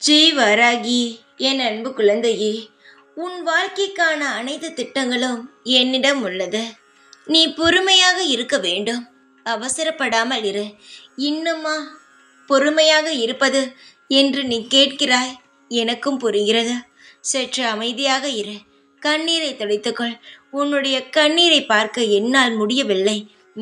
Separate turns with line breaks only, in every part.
ஜெய் வராகி, என் அன்பு குழந்தையே, உன் வாழ்க்கைக்கான அனைத்து திட்டங்களும் என்னிடம் உள்ளது. நீ பொறுமையாக இருக்க வேண்டும். அவசரப்படாமல் இரு. இன்னுமா பொறுமையாக இருப்பது என்று நீ கேட்கிறாய். எனக்கும் புரிகிறது. சற்று அமைதியாக இரு. கண்ணீரை துடைத்துக்கொள். உன்னுடைய கண்ணீரை பார்க்க என்னால் முடியவில்லை.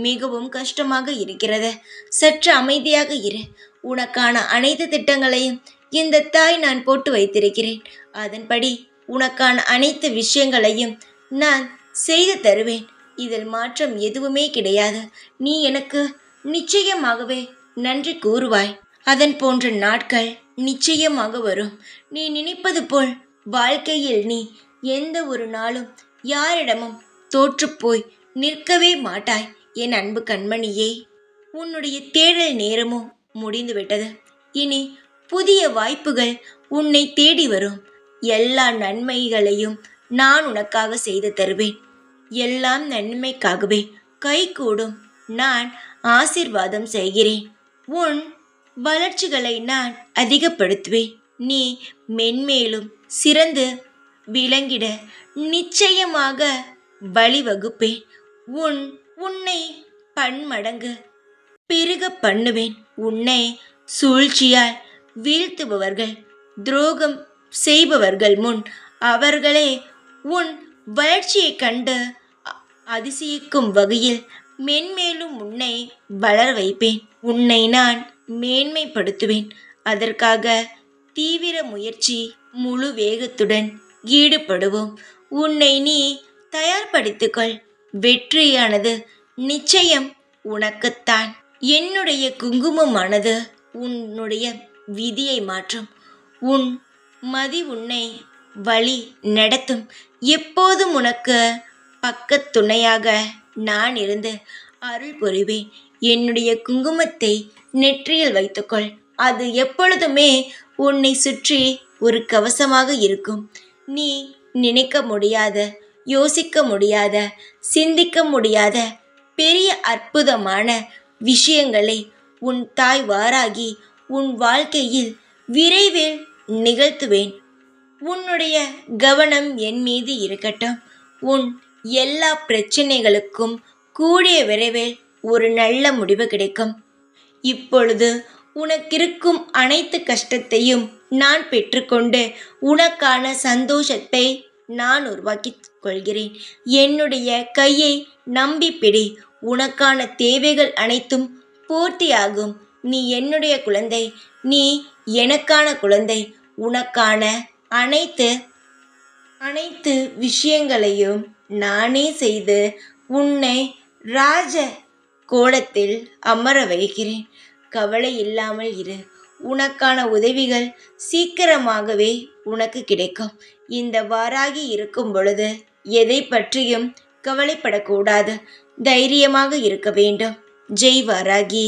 மிகவும் கஷ்டமாக இருக்கிறது. சற்று அமைதியாக இரு. உனக்கான அனைத்து திட்டங்களையும் இந்த தாய் நான் போட்டு வைத்திருக்கிறேன். அதன்படி உனக்கான அனைத்து விஷயங்களையும் நான் செய்து தருவேன். இதில் மாற்றம் எதுவுமே கிடையாது. நீ எனக்கு நிச்சயமாகவே நன்றி கூறுவாய். அதன் போன்ற நாட்கள் நிச்சயமாக வரும். நீ நினைப்பது போல் வாழ்க்கையில் நீ எந்த ஒரு நாளும் யாரிடமும் தோற்றுப்போய் நிற்கவே மாட்டாய். என் அன்பு கண்மணியே, உன்னுடைய தேடல் நேரமும் முடிந்துவிட்டது. இனி புதிய வாய்ப்புகள் உன்னை தேடி வரும். எல்லா நன்மைகளையும் நான் உனக்காக செய்து தருவேன். எல்லாம் நன்மைக்காகவே கைகூடும். நான் ஆசீர்வாதம் செய்கிறேன். உன் வளர்ச்சிகளை நான் அதிகப்படுத்துவேன். நீ மென்மேலும் சிறந்து விளங்கிட நிச்சயமாக வழிவகுப்பேன். உன்னை பன்மடங்கு பெருக பண்ணுவேன். உன்னை சூழ்ச்சியால் வீழ்த்துபவர்கள், துரோகம் செய்பவர்கள் முன் அவர்களே உன் வளர்ச்சியை கண்டு அதிசயிக்கும் வகையில் மென்மேலும் உன்னை வளர வைப்பேன். உன்னை நான் மேன்மைப்படுத்துவேன். அதற்காக தீவிர முயற்சி, முழு வேகத்துடன் ஈடுபடுவோம். உன்னை நீ தயார்படுத்திக்கொள். வெற்றியானது நிச்சயம் உனக்குத்தான். என்னுடைய குங்குமமானது உன்னுடைய விதியை மாற்றும். உன் மதி உன்னை வழி நடத்தும். எப்போதும் உனக்கு பக்கத்துணையாக நான் இருந்து அருள் புரிவேன். என்னுடைய குங்குமத்தை நெற்றியில் வைத்துக்கொள். அது எப்பொழுதுமே உன்னை சுற்றி ஒரு கவசமாக இருக்கும். நீ நினைக்க முடியாத, யோசிக்க முடியாத, சிந்திக்க முடியாத பெரிய அற்புதமான விஷயங்களை உன் தாய் வாராகி உன் வாழ்க்கையில் விரைவில் நிகழ்த்துவேன். உன்னுடைய கவனம் என் மீது இருக்கட்டும். உன் எல்லா பிரச்சனைகளுக்கும் கூடிய விரைவில் ஒரு நல்ல முடிவு கிடைக்கும். இப்பொழுது உனக்கிருக்கும் அனைத்து கஷ்டத்தையும் நான் பெற்றுக்கொண்டு உனக்கான சந்தோஷத்தை நான் உருவாக்கிக் கொள்கிறேன். என்னுடைய கையை நம்பி பிடி. உனக்கான தேவைகள் அனைத்தும் பூர்த்தியாகும். நீ என்னுடைய குழந்தை. நீ எனக்கான குழந்தை. உனக்கான அனைத்து விஷயங்களையும் நானே செய்து உன்னை ராஜ கோலத்தில் அமர வைக்கிறேன். கவலை இல்லாமல் இரு. உனக்கான உதவிகள் சீக்கிரமாகவே உனக்கு கிடைக்கும். இந்த வாராகி இருக்கும் பொழுது எதை பற்றியும் கவலைப்படக்கூடாது. தைரியமாக இருக்க வேண்டும். ஜெய் வாராகி.